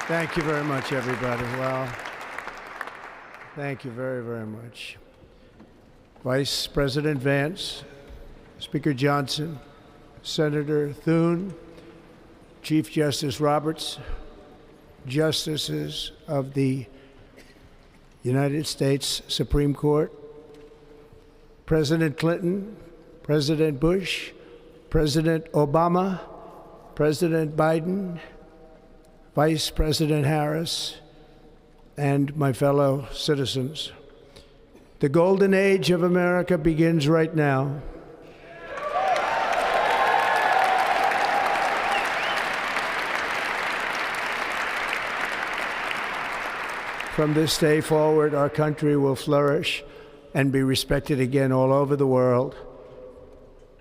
Thank you very much, everybody. Well, thank you very, very much. Vice President Vance, Speaker Johnson, Senator Thune, Chief Justice Roberts, Justices of the United States Supreme Court, President Clinton, President Bush, President Obama, President Biden, Vice President Harris, and my fellow citizens. The golden age of America begins right now. From this day forward, our country will flourish and be respected again all over the world.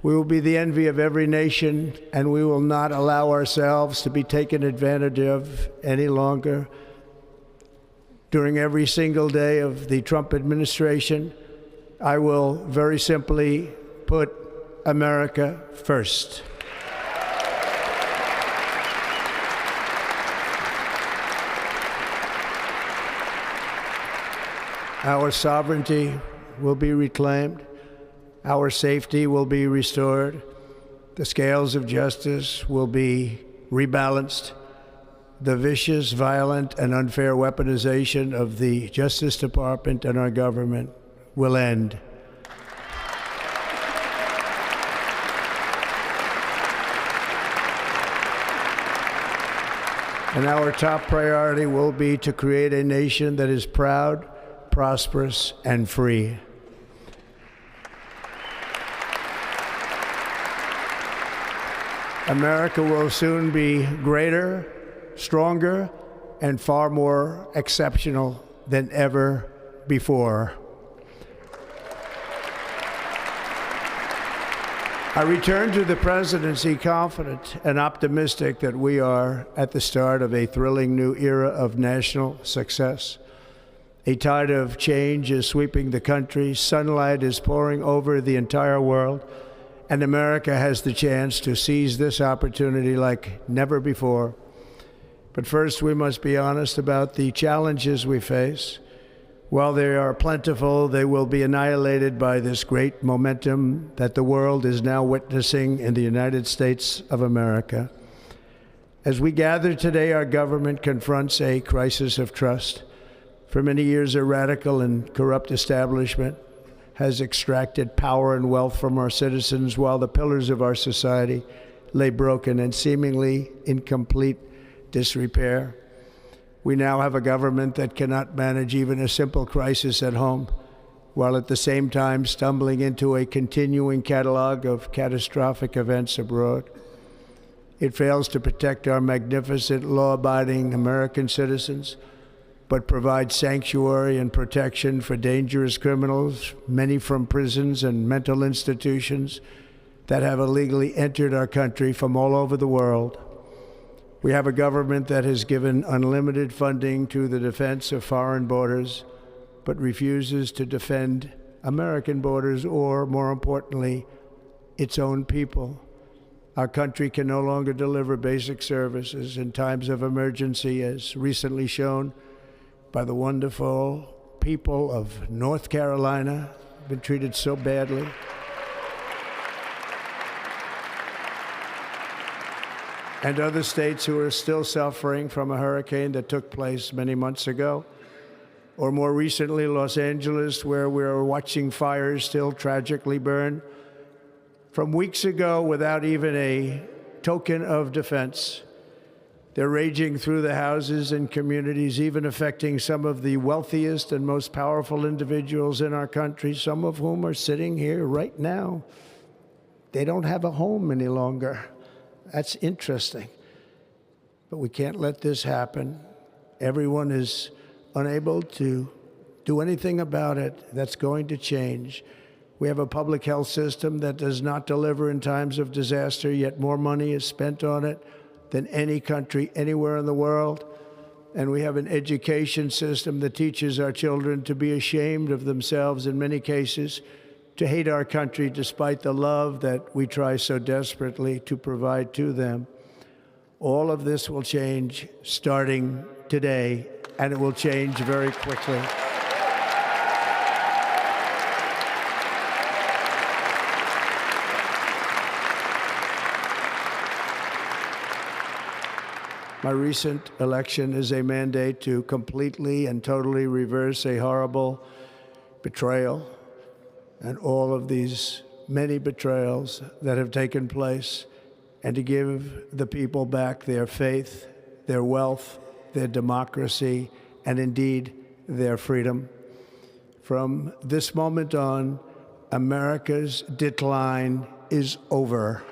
We will be the envy of every nation, and we will not allow ourselves to be taken advantage of any longer. During every single day of the Trump administration, I will very simply put America first. Our sovereignty will be reclaimed. Our safety will be restored. The scales of justice will be rebalanced. The vicious, violent, and unfair weaponization of the Justice Department and our government will end. And our top priority will be to create a nation that is proud, prosperous, and free. America will soon be greater, stronger, and far more exceptional than ever before. I return to the presidency confident and optimistic that we are at the start of a thrilling new era of national success. A tide of change is sweeping the country, sunlight is pouring over the entire world, and America has the chance to seize this opportunity like never before. But first, we must be honest about the challenges we face. While they are plentiful, they will be annihilated by this great momentum that the world is now witnessing in the United States of America. As we gather today, our government confronts a crisis of trust. For many years, a radical and corrupt establishment has extracted power and wealth from our citizens while the pillars of our society lay broken and seemingly in complete disrepair. We now have a government that cannot manage even a simple crisis at home, while at the same time stumbling into a continuing catalog of catastrophic events abroad. It fails to protect our magnificent, law-abiding American citizens, but provides sanctuary and protection for dangerous criminals, many from prisons and mental institutions that have illegally entered our country from all over the world. We have a government that has given unlimited funding to the defense of foreign borders, but refuses to defend American borders or, more importantly, its own people. Our country can no longer deliver basic services in times of emergency, as recently shown by the wonderful people of North Carolina, been treated so badly. And other states who are still suffering from a hurricane that took place many months ago. Or more recently, Los Angeles, where we're watching fires still tragically burn from weeks ago without even a token of defense. They're raging through the houses and communities, even affecting some of the wealthiest and most powerful individuals in our country, some of whom are sitting here right now. They don't have a home any longer. That's interesting. But we can't let this happen. Everyone is unable to do anything about it. That's going to change. We have a public health system that does not deliver in times of disaster, yet more money is spent on it than any country anywhere in the world. And we have an education system that teaches our children to be ashamed of themselves in many cases, to hate our country despite the love that we try so desperately to provide to them. All of this will change starting today, and it will change very quickly. My recent election is a mandate to completely and totally reverse a horrible betrayal and all of these many betrayals that have taken place, and to give the people back their faith, their wealth, their democracy, and indeed their freedom. From this moment on, America's decline is over.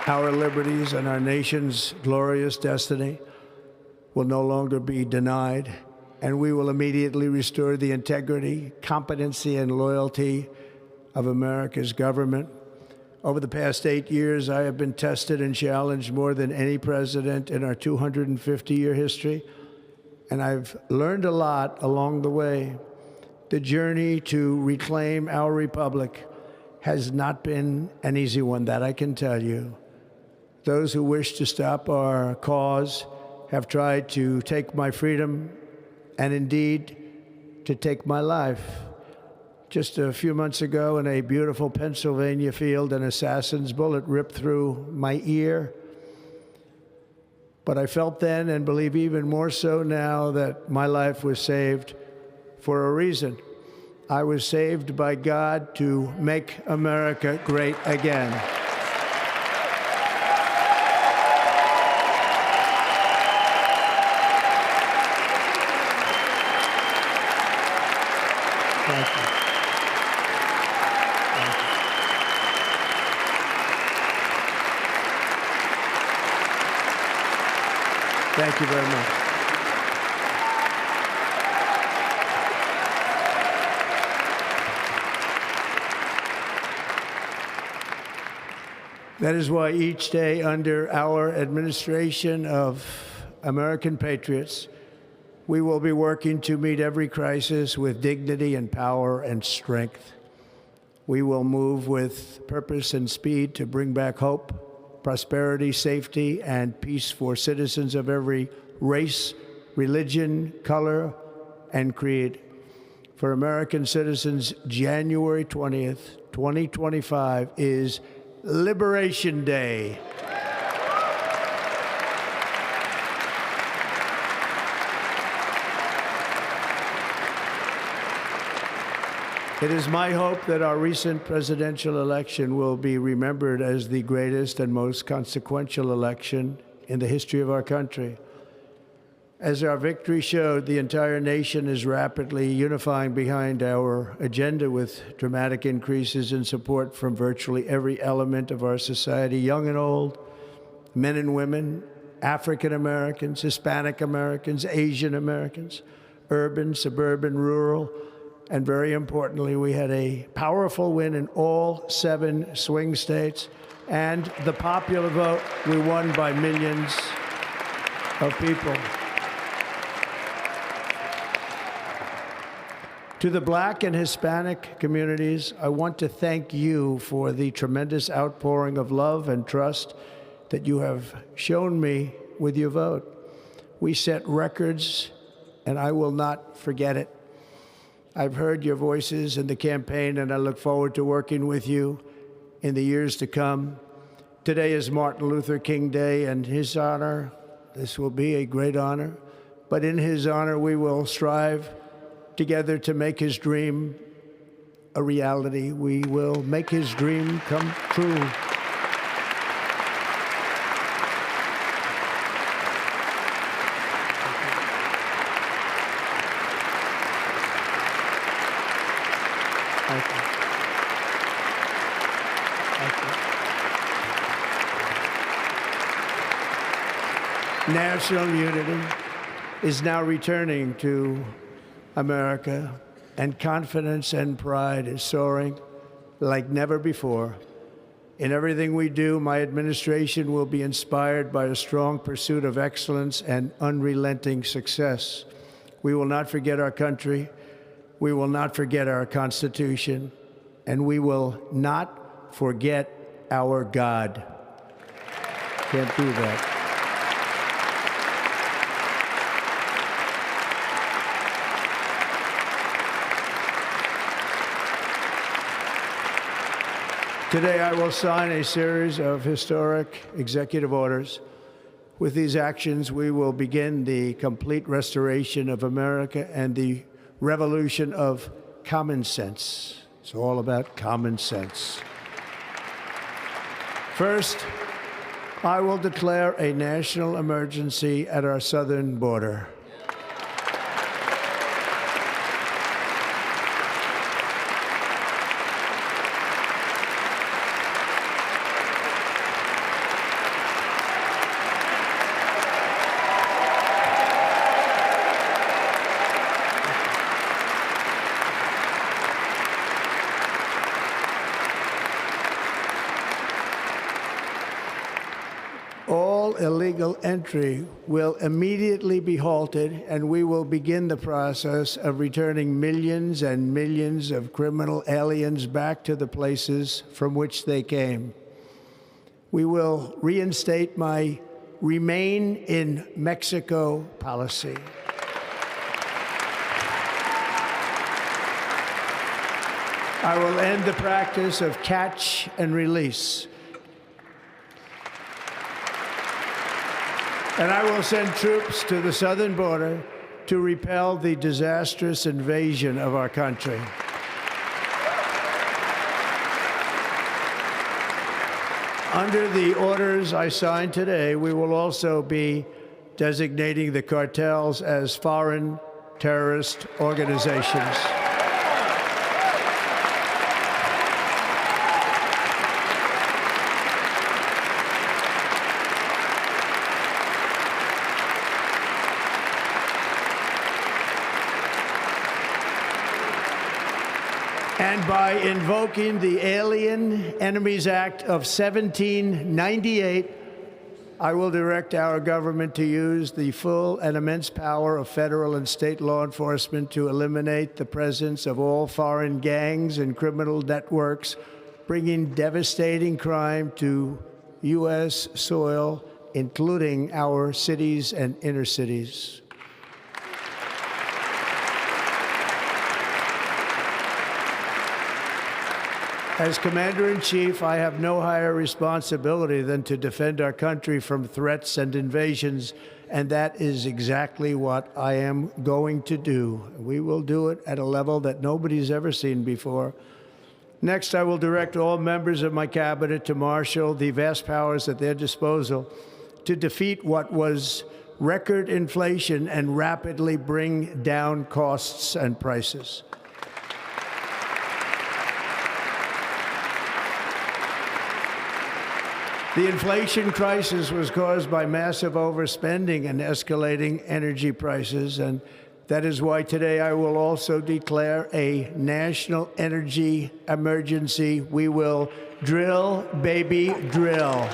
Our liberties and our nation's glorious destiny will no longer be denied, and we will immediately restore the integrity, competency, and loyalty of America's government. Over the past 8 years, I have been tested and challenged more than any president in our 250-year history, and I've learned a lot along the way. The journey to reclaim our republic has not been an easy one, that I can tell you. Those who wish to stop our cause have tried to take my freedom and indeed to take my life. Just a few months ago in a beautiful Pennsylvania field, an assassin's bullet ripped through my ear. But I felt then, and believe even more so now, that my life was saved for a reason. I was saved by God to make America great again. Thank you. Thank you very much. That is why each day under our administration of American patriots, we will be working to meet every crisis with dignity and power and strength. We will move with purpose and speed to bring back hope, prosperity, safety, and peace for citizens of every race, religion, color, and creed. For American citizens, January 20th, 2025 is Liberation Day. It is my hope that our recent presidential election will be remembered as the greatest and most consequential election in the history of our country. As our victory showed, the entire nation is rapidly unifying behind our agenda with dramatic increases in support from virtually every element of our society, young and old, men and women, African Americans, Hispanic Americans, Asian Americans, urban, suburban, rural, and very importantly, we had a powerful win in all 7 swing states, and the popular vote, we won by millions of people. To the Black and Hispanic communities, I want to thank you for the tremendous outpouring of love and trust that you have shown me with your vote. We set records, and I will not forget it. I've heard your voices in the campaign, and I look forward to working with you in the years to come. Today is Martin Luther King Day, and his honor, this will be a great honor, but in his honor, we will strive together to make his dream a reality. We will make his dream come true. Thank you. Thank you. National unity is now returning to America, and confidence and pride is soaring like never before. In everything we do, my administration will be inspired by a strong pursuit of excellence and unrelenting success. We will not forget our country, We will not forget our Constitution, and we will not forget our God. Can't do that. Today, I will sign a series of historic executive orders. With these actions, we will begin the complete restoration of America and the revolution of common sense. It's all about common sense. First, I will declare a national emergency at our southern border. All illegal entry will immediately be halted, and we will begin the process of returning millions and millions of criminal aliens back to the places from which they came. We will reinstate my Remain in Mexico policy. I will end the practice of catch and release. And I will send troops to the southern border to repel the disastrous invasion of our country. Under the orders I signed today, we will also be designating the cartels as foreign terrorist organizations. And by invoking the Alien Enemies Act of 1798, I will direct our government to use the full and immense power of federal and state law enforcement to eliminate the presence of all foreign gangs and criminal networks, bringing devastating crime to U.S. soil, including our cities and inner cities. As Commander-in-Chief, I have no higher responsibility than to defend our country from threats and invasions, and that is exactly what I am going to do. We will do it at a level that nobody's ever seen before. Next, I will direct all members of my cabinet to marshal the vast powers at their disposal to defeat what was record inflation and rapidly bring down costs and prices. The inflation crisis was caused by massive overspending and escalating energy prices, and that is why today I will also declare a national energy emergency. We will drill, baby, drill.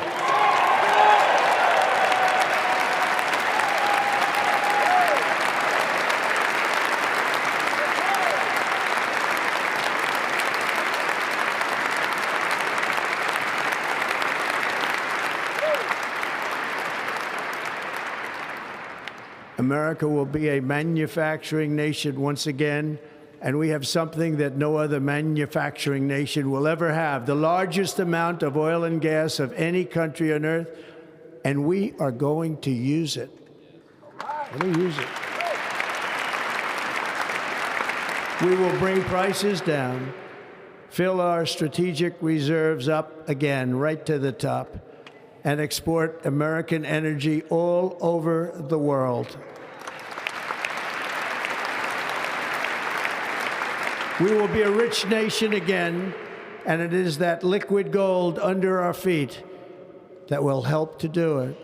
America will be a manufacturing nation once again, and we have something that no other manufacturing nation will ever have, the largest amount of oil and gas of any country on earth, and we are going to use it. We're going to use it. We will bring prices down, fill our strategic reserves up again, right to the top, and export American energy all over the world. We will be a rich nation again, and it is that liquid gold under our feet that will help to do it.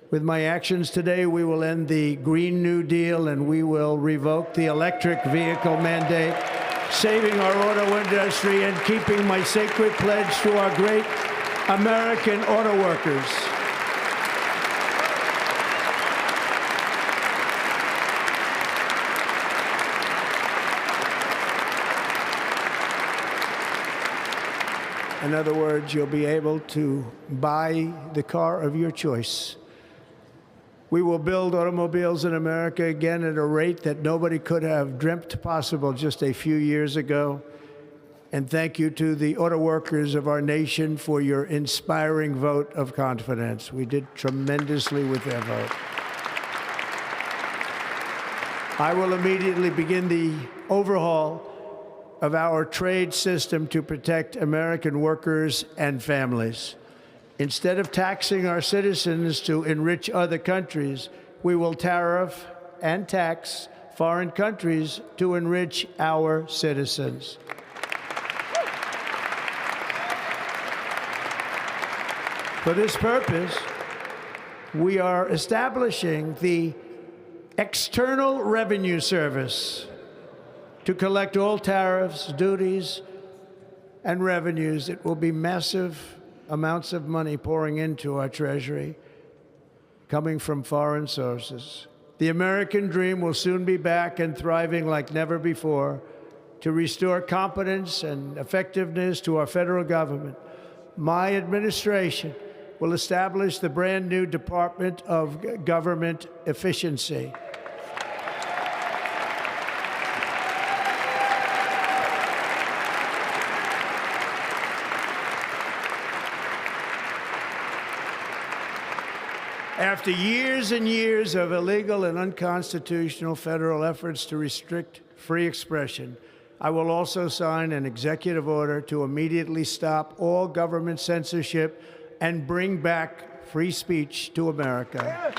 With my actions today, we will end the Green New Deal, and we will revoke the electric vehicle mandate, saving our auto industry and keeping my sacred pledge to our great American auto workers. In other words, you'll be able to buy the car of your choice. We will build automobiles in America again at a rate that nobody could have dreamt possible just a few years ago. And thank you to the auto workers of our nation for your inspiring vote of confidence. We did tremendously with their vote. I will immediately begin the overhaul of our trade system to protect American workers and families. Instead of taxing our citizens to enrich other countries, we will tariff and tax foreign countries to enrich our citizens. For this purpose, we are establishing the External Revenue Service to collect all tariffs, duties, and revenues. It will be massive amounts of money pouring into our treasury, coming from foreign sources. The American dream will soon be back and thriving like never before to restore competence and effectiveness to our federal government. My administration will establish the brand new Department of Government Efficiency. After years and years of illegal and unconstitutional federal efforts to restrict free expression, I will also sign an executive order to immediately stop all government censorship and bring back free speech to America.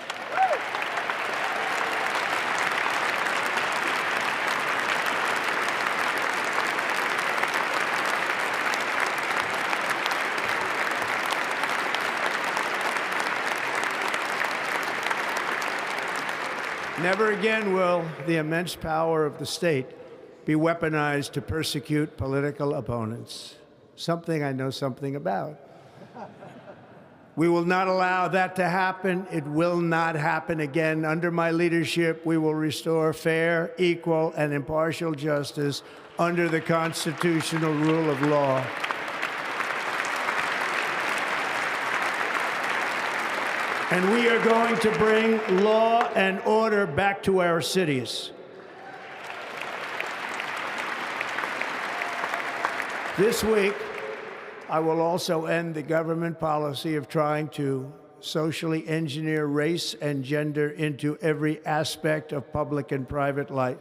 Never again will the immense power of the state be weaponized to persecute political opponents, something I know something about. We will not allow that to happen. It will not happen again. Under my leadership, we will restore fair, equal, and impartial justice under the constitutional rule of law. And we are going to bring law and order back to our cities. This week, I will also end the government policy of trying to socially engineer race and gender into every aspect of public and private life.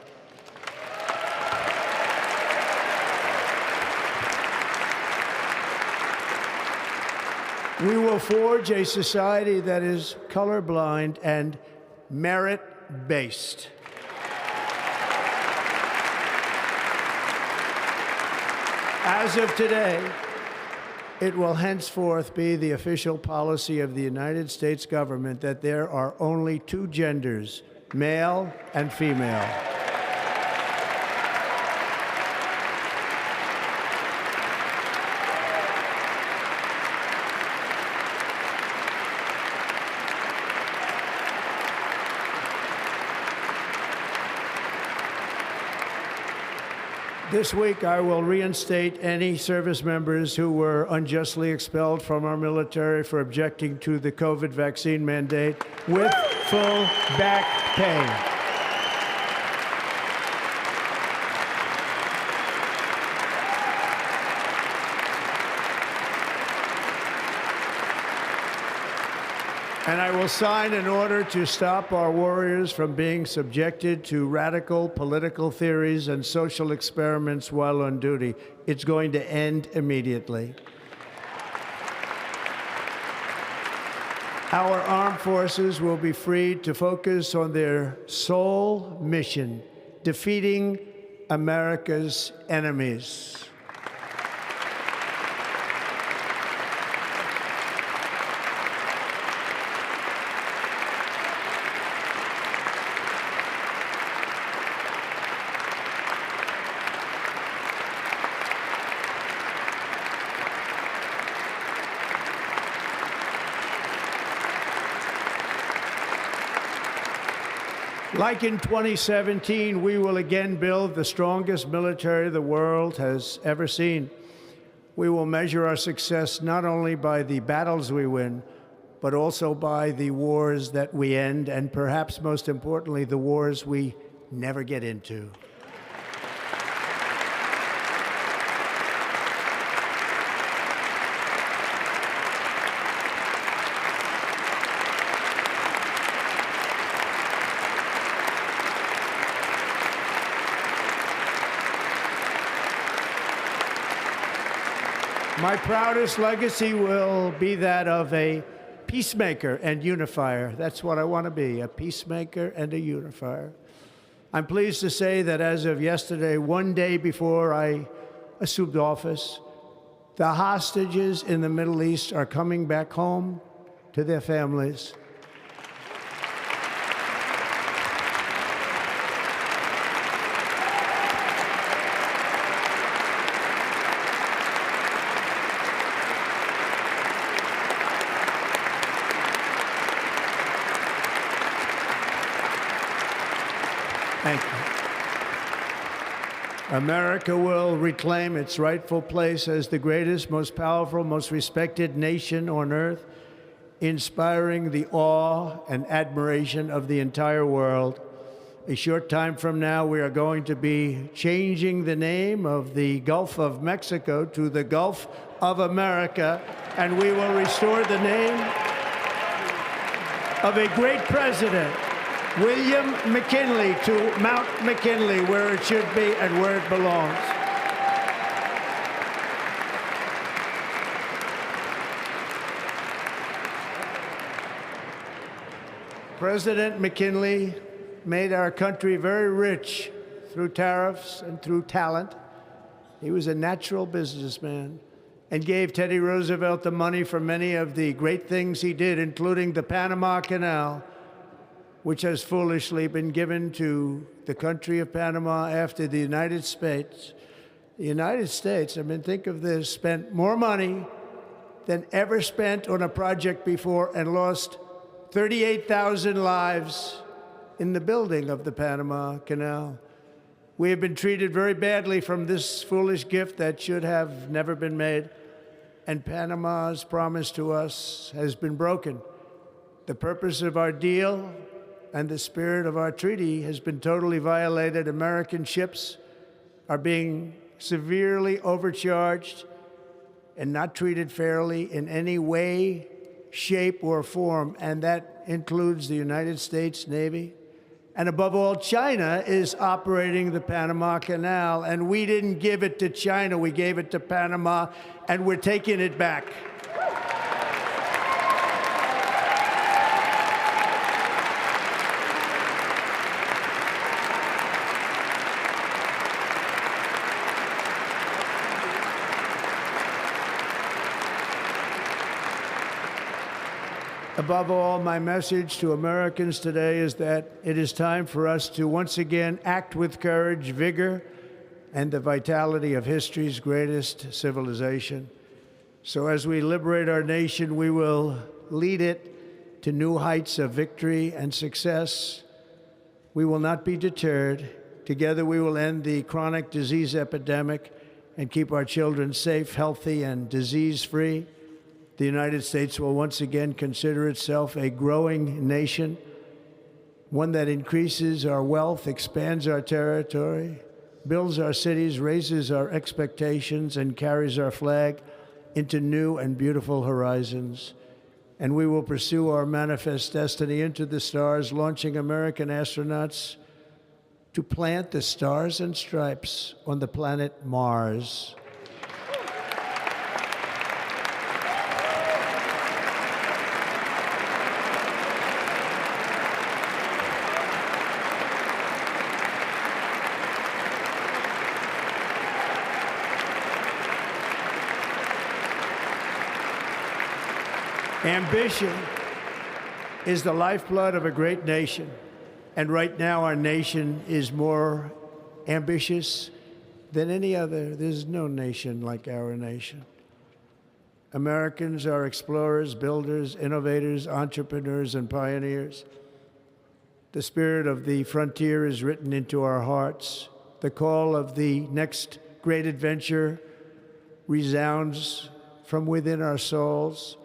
We will forge a society that is colorblind and merit-based. As of today, it will henceforth be the official policy of the United States government that there are only two genders, male and female. This week, I will reinstate any service members who were unjustly expelled from our military for objecting to the COVID vaccine mandate with full back pay. And I will sign an order to stop our warriors from being subjected to radical political theories and social experiments while on duty. It's going to end immediately. Our armed forces will be freed to focus on their sole mission, defeating America's enemies. Like in 2017, we will again build the strongest military the world has ever seen. We will measure our success not only by the battles we win, but also by the wars that we end, and perhaps most importantly, the wars we never get into. My proudest legacy will be that of a peacemaker and unifier. That's what I want to be, a peacemaker and a unifier. I'm pleased to say that as of yesterday, one day before I assumed office, the hostages in the Middle East are coming back home to their families. Thank you. America will reclaim its rightful place as the greatest, most powerful, most respected nation on earth, inspiring the awe and admiration of the entire world. A short time from now, we are going to be changing the name of the Gulf of Mexico to the Gulf of America, and we will restore the name of a great president, William McKinley, to Mount McKinley, where it should be and where it belongs. President McKinley made our country very rich through tariffs and through talent. He was a natural businessman and gave Teddy Roosevelt the money for many of the great things he did, including the Panama Canal, which has foolishly been given to the country of Panama after the United States. The United States, I mean, think of this, spent more money than ever spent on a project before and lost 38,000 lives in the building of the Panama Canal. We have been treated very badly from this foolish gift that should have never been made, and Panama's promise to us has been broken. The purpose of our deal and the spirit of our treaty has been totally violated. American ships are being severely overcharged and not treated fairly in any way, shape, or form, and that includes the United States Navy. And above all, China is operating the Panama Canal, and we didn't give it to China, we gave it to Panama, and we're taking it back. Above all, my message to Americans today is that it is time for us to once again act with courage, vigor, and the vitality of history's greatest civilization. So as we liberate our nation, we will lead it to new heights of victory and success. We will not be deterred. Together we will end the chronic disease epidemic and keep our children safe, healthy, and disease-free. The United States will once again consider itself a growing nation, one that increases our wealth, expands our territory, builds our cities, raises our expectations, and carries our flag into new and beautiful horizons. And we will pursue our manifest destiny into the stars, launching American astronauts to plant the stars and stripes on the planet Mars. Ambition is the lifeblood of a great nation, and right now our nation is more ambitious than any other. There's no nation like our nation. Americans are explorers, builders, innovators, entrepreneurs, and pioneers. The spirit of the frontier is written into our hearts. The call of the next great adventure resounds from within our souls.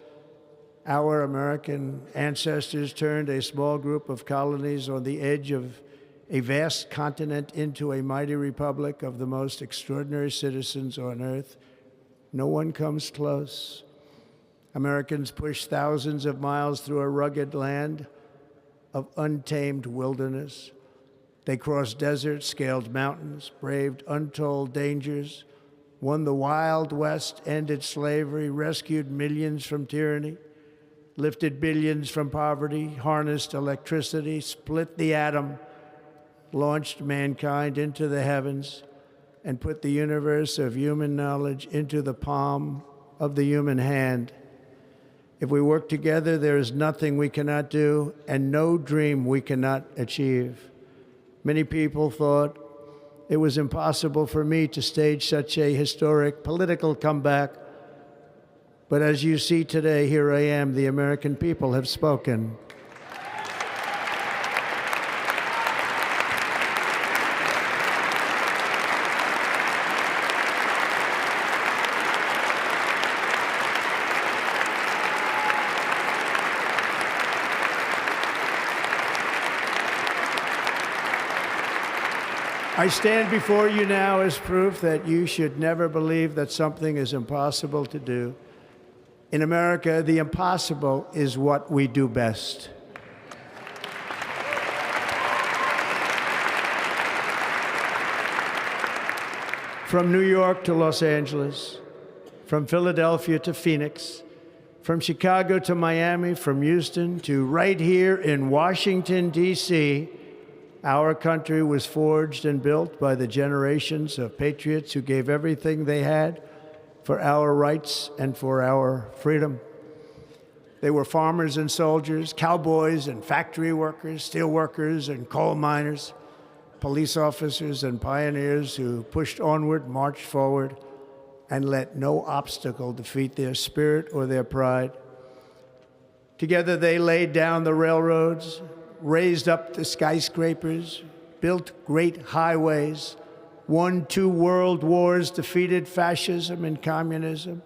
Our American ancestors turned a small group of colonies on the edge of a vast continent into a mighty republic of the most extraordinary citizens on earth. No one comes close. Americans pushed thousands of miles through a rugged land of untamed wilderness. They crossed deserts, scaled mountains, braved untold dangers, won the Wild West, ended slavery, rescued millions from tyranny, lifted billions from poverty, harnessed electricity, split the atom, launched mankind into the heavens, and put the universe of human knowledge into the palm of the human hand. If we work together, there is nothing we cannot do and no dream we cannot achieve. Many people thought it was impossible for me to stage such a historic political comeback. But as you see today, here I am. The American people have spoken. I stand before you now as proof that you should never believe that something is impossible to do. In America, the impossible is what we do best. From New York to Los Angeles, from Philadelphia to Phoenix, from Chicago to Miami, from Houston to right here in Washington, D.C., our country was forged and built by the generations of patriots who gave everything they had for our rights and for our freedom. They were farmers and soldiers, cowboys and factory workers, steel workers and coal miners, police officers and pioneers who pushed onward, marched forward, and let no obstacle defeat their spirit or their pride. Together they laid down the railroads, raised up the skyscrapers, built great highways, won 2 world wars, defeated fascism and communism,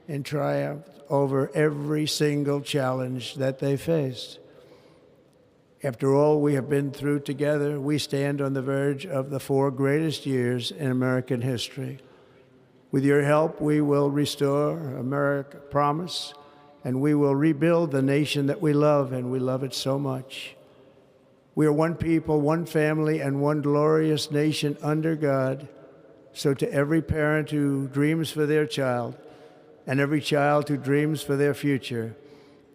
and triumphed over every single challenge that they faced. After all we have been through together, we stand on the verge of the 4 greatest years in American history. With your help, we will restore America, promise, and we will rebuild the nation that we love, and we love it so much. We are one people, one family, and one glorious nation under God. So to every parent who dreams for their child, and every child who dreams for their future,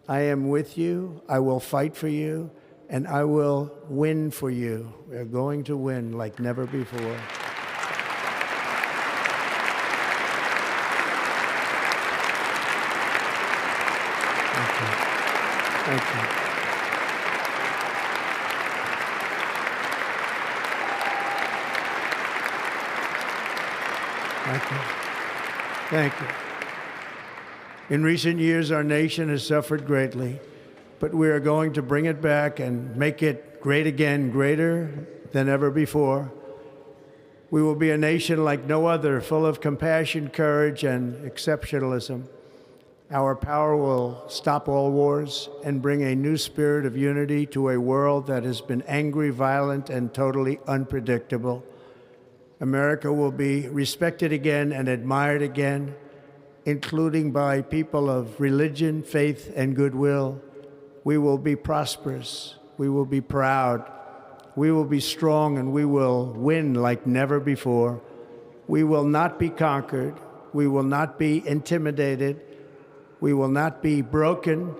I am with you, I will fight for you, and I will win for you. We are going to win like never before. Thank you. Thank you. Thank you. In recent years, our nation has suffered greatly, but we are going to bring it back and make it great again, greater than ever before. We will be a nation like no other, full of compassion, courage, and exceptionalism. Our power will stop all wars and bring a new spirit of unity to a world that has been angry, violent, and totally unpredictable. America will be respected again and admired again, including by people of religion, faith, and goodwill. We will be prosperous. We will be proud. We will be strong, and we will win like never before. We will not be conquered. We will not be intimidated. We will not be broken,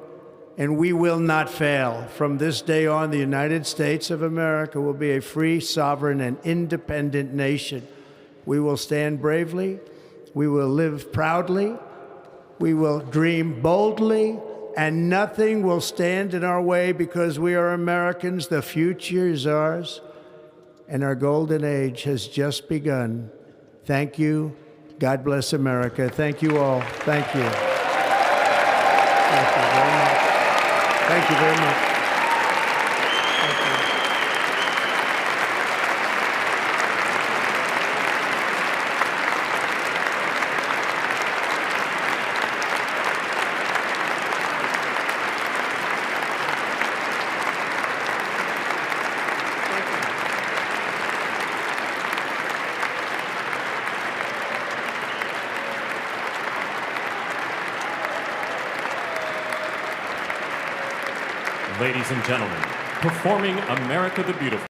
and we will not fail. From this day on, the United States of America will be a free, sovereign, and independent nation. We will stand bravely. We will live proudly. We will dream boldly, and nothing will stand in our way because we are Americans. The future is ours, and our golden age has just begun. Thank you. God bless America. Thank you all. Thank you. Thank you very much. Thank you very much. Thank you. Ladies and gentlemen, performing America the Beautiful.